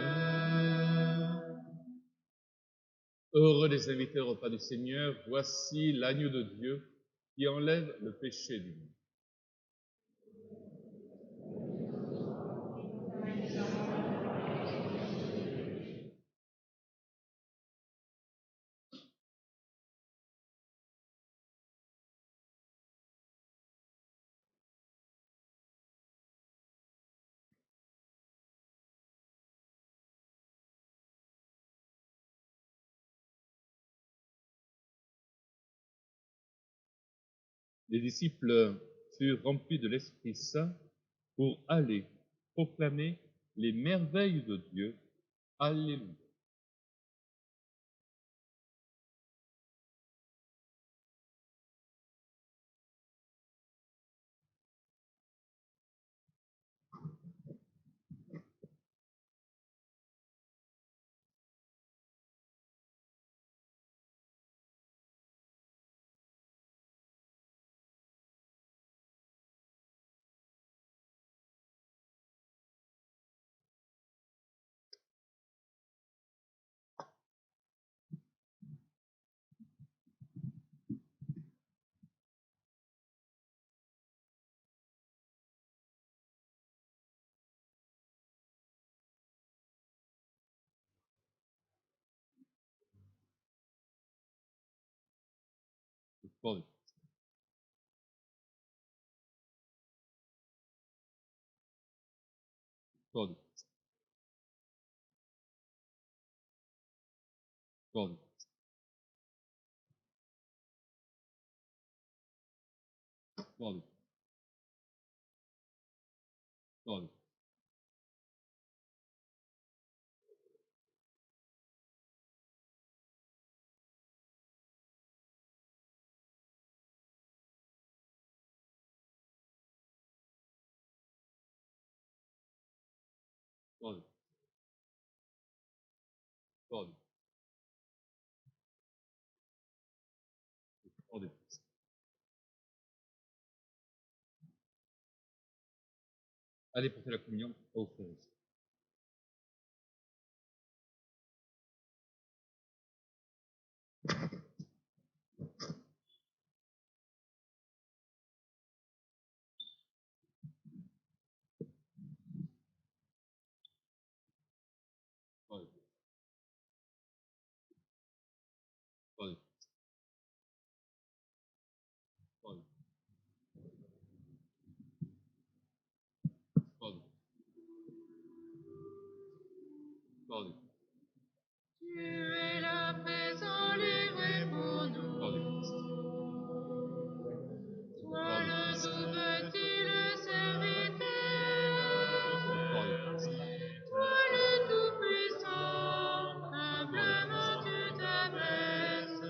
C: Heureux les invités au repas du Seigneur, voici l'agneau de Dieu qui enlève le péché du monde. Les disciples furent remplis de l'Esprit Saint pour aller proclamer les merveilles de Dieu. Alléluia. Le corps du Christ. Le corps du Christ. Le corps du Christ. Le corps du Christ. Le corps du Christ. Le corps du Christ. Le corps du Christ. Le corps du Christ. Allez porter la communion aux frères et sœurs. Le corps du Christ. Le corps du Christ. Le corps du Christ. Le corps du Christ. Le corps du Christ.
H: Tu es là présent, livré pour
C: Le corps du Christ.
H: nous. Toi le tout-petit, le serviteur.
C: Le corps du Christ.
H: Toi le tout-puissant, humblement tu t'abaisses.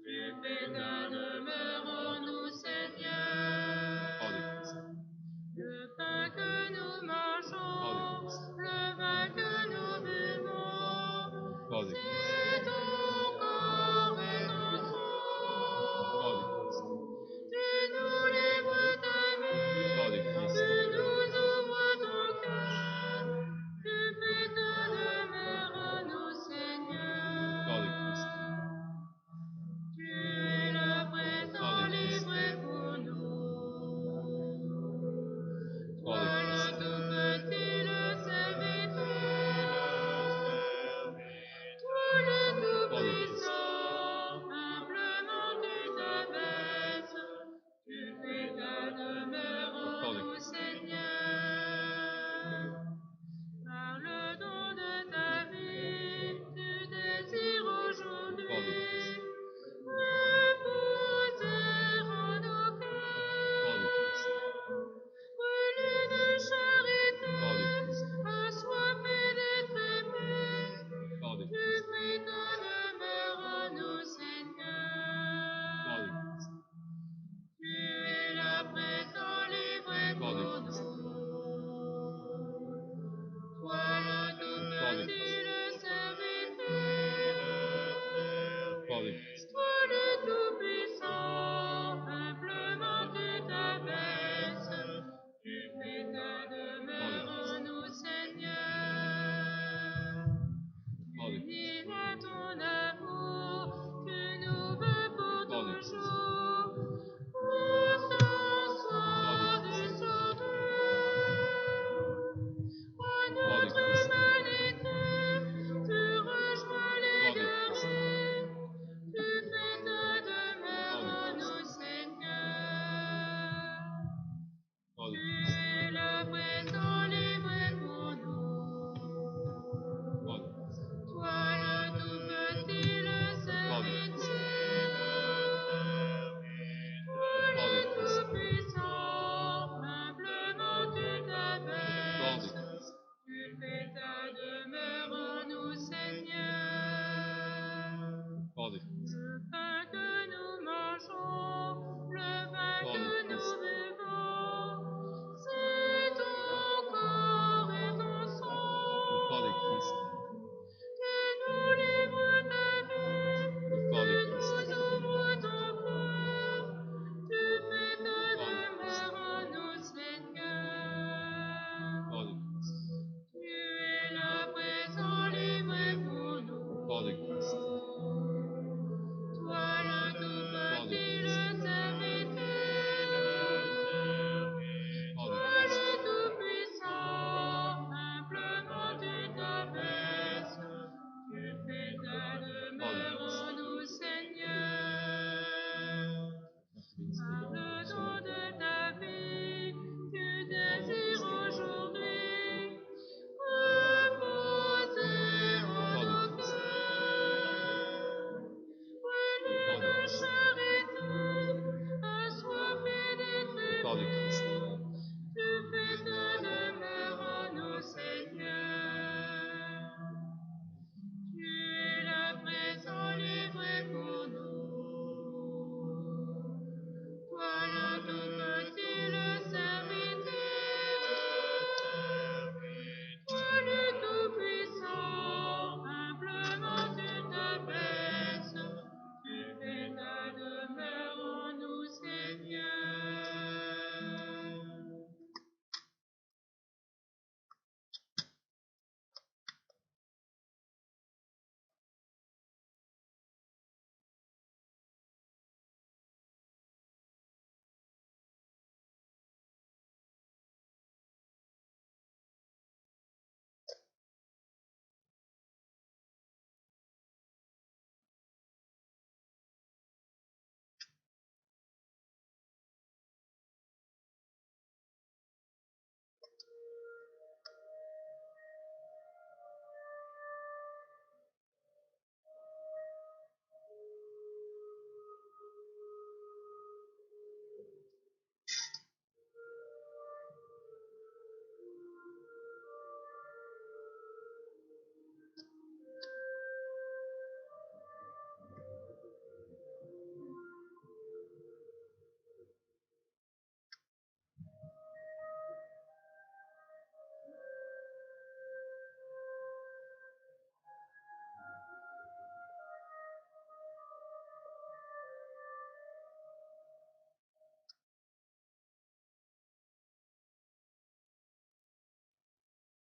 H: Tu fais ta demeure en nous, Seigneur.
C: Le corps du Christ.
H: Le pain que nous mangeons, le vin que nous buvons,
C: Le corps du Christ.
H: c'est ton corps et ton
C: Le
H: sang.
C: corps du Christ.
H: Tu nous livres ta
C: Le corps
H: vie,
C: du Christ.
H: tu nous ouvres ton cœur, tu fais ta demeure en nous,
C: Le
H: Seigneur.
C: corps du Christ.
H: Tu es là présent, livré pour nous.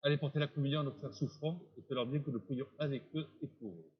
F: Allez porter la communion à nos frères souffrants et fais-leur bien que nous prions avec eux et pour eux.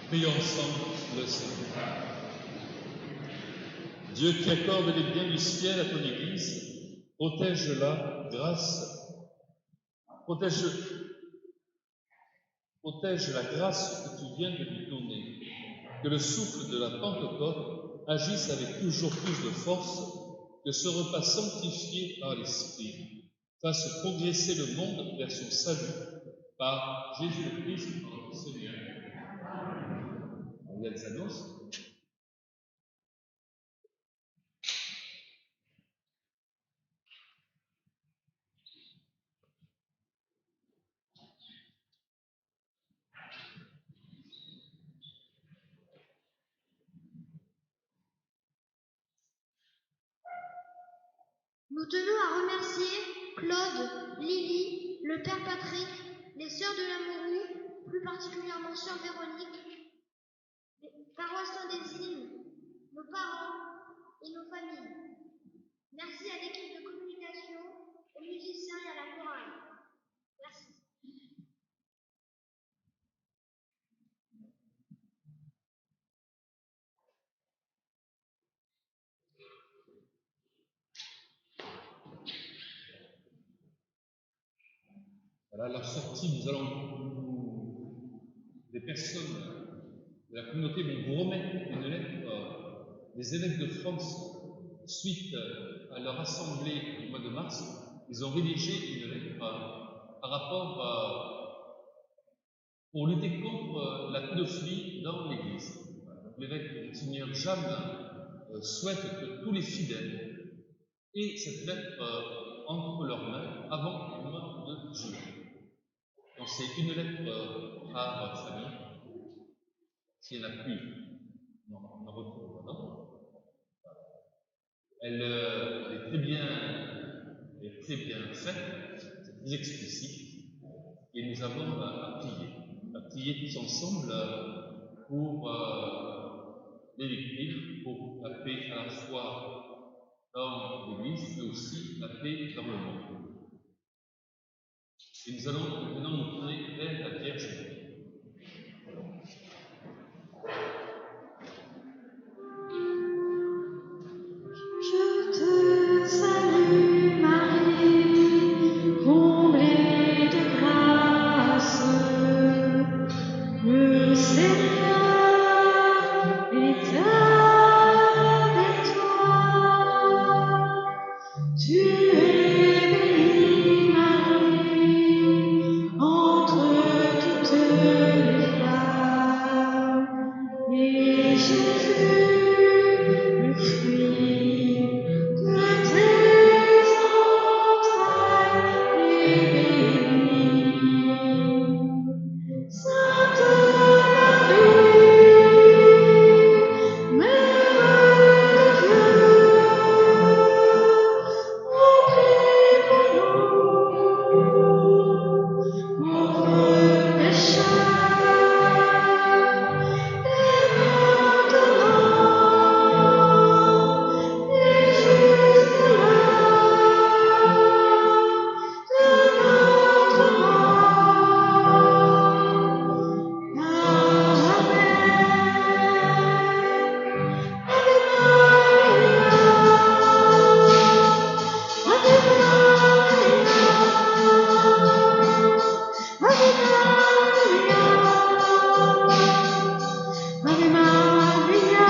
C: Prions ensemble le Seigneur. Dieu qui accorde les biens du ciel à ton Église, protège-la protège la grâce que tu viens de lui donner. Que le souffle de la Pentecôte agisse avec toujours plus de force, que ce repas sanctifié par l'Esprit fasse progresser le monde vers son salut par Jésus-Christ notre Seigneur. On y a des annonces.
I: Nous tenons à remercier Claude, Lily, le père Patrick, les sœurs de l'Amourou, plus particulièrement sœur Véronique, les paroisses Saint-Désir, nos parents et nos familles. Merci à l'équipe de communication, aux musiciens et à la chorale. Merci.
C: Voilà, à la sortie, des personnes de la communauté vont vous remettre une lettre des évêques de France suite à leur assemblée du mois de mars. Ils ont rédigé une lettre par rapport pour lutter contre la pédophilie dans l'Église. Donc, l'évêque Monseigneur Jeanne souhaite que tous les fidèles aient cette lettre entre leurs mains avant le mois de juillet. Donc c'est une lettre par famille. S'il n'y en a plus, on en retrouve un autre. Elle est très bien faite, c'est très explicite.
F: et nous avons à prier tous ensemble pour les victimes, pour la paix à la fois dans l'Église, mais aussi la paix dans le monde. Et nous allons maintenant nous tourner vers la Vierge Marie.
B: Je te salue Marie, comblée de grâce, le Seigneur est avec toi. Tu es bénie Marie, entre toutes les femmes, et Jésus, le fruit de tes entrailles, est béni. Sainte Marie, Mère de Dieu, prie pour nous, pauvres pécheurs, et maintenant et jusqu'à l'heure de notre mort. Ave Maria,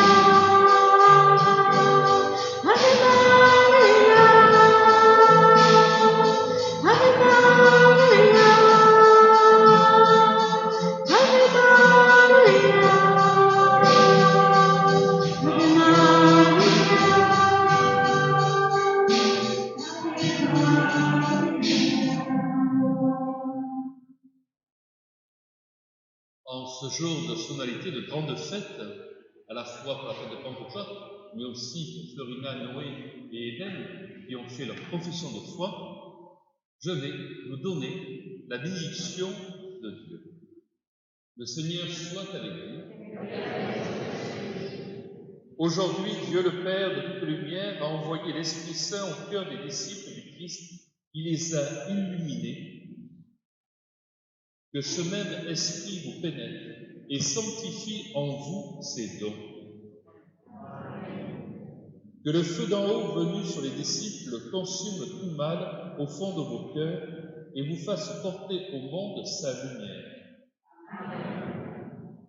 B: Ave Maria, Ave Maria, Ave Maria, Ave
F: En ce jour de sonalité de grande fête, à la fois pour la fête de Pentecôte, mais aussi pour Florina, Noé et Eden, qui ont fait leur profession de foi, je vais vous donner la bénédiction de Dieu. Le Seigneur soit avec vous. Aujourd'hui, Dieu le Père de toute lumière a envoyé l'Esprit Saint au cœur des disciples du Christ. Il les a illuminés. Que ce même Esprit vous pénètre et sanctifie en vous ses dons. Que le feu d'en haut venu sur les disciples consume tout mal au fond de vos cœurs et vous fasse porter au monde sa lumière.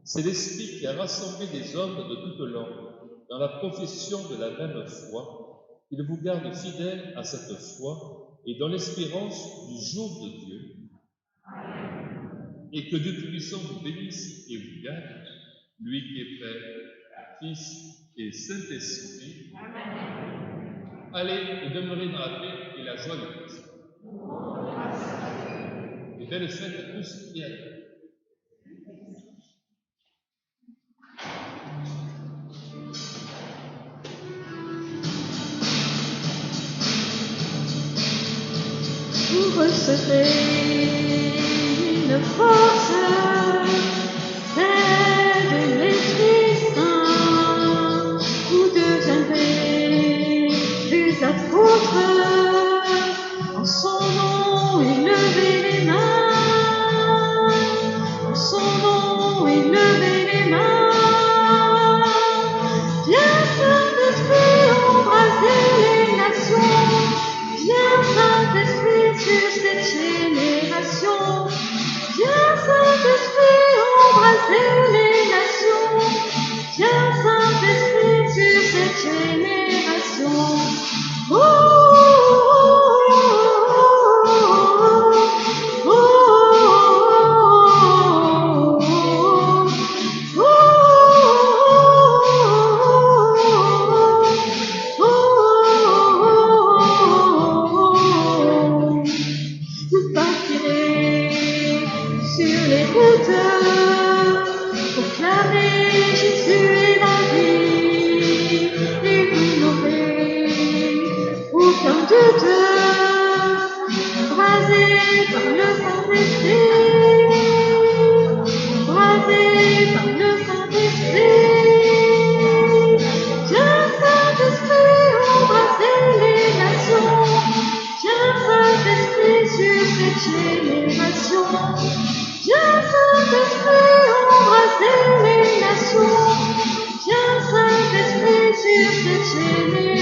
F: C'est l'Esprit qui a rassemblé des hommes de toutes langues dans la profession de la même foi, qu'il vous garde fidèles à cette foi et dans l'espérance du jour de Dieu. Et que Dieu Tout-Puissant vous bénisse et vous garde, lui qui est Père, Fils et Saint-Esprit. Allez et demeurez dans la paix et la joie du Christ. Et belle fête à tous et à tous.
B: Vous recevez une force, celle de l'Esprit Saint. Vous deviendrez des apôtres. En son nom, élevez les mains. En son nom, élevez les mains. Viens, Saint-Esprit, embraser les nations. Viens, Saint-Esprit, sur cette génération. Viens, Saint-Esprit, embraser les nations. Viens, Saint-Esprit, sur cette génération. Oh, oh, oh, oh, vous partirez sur les routes, proclamer Jésus est la vie, et vous n'aurez aucun doute, embrasé par le Saint-Esprit.
J: Saint-Esprit, embrasser les nations. Viens, Saint-Esprit, sur cette chaîne.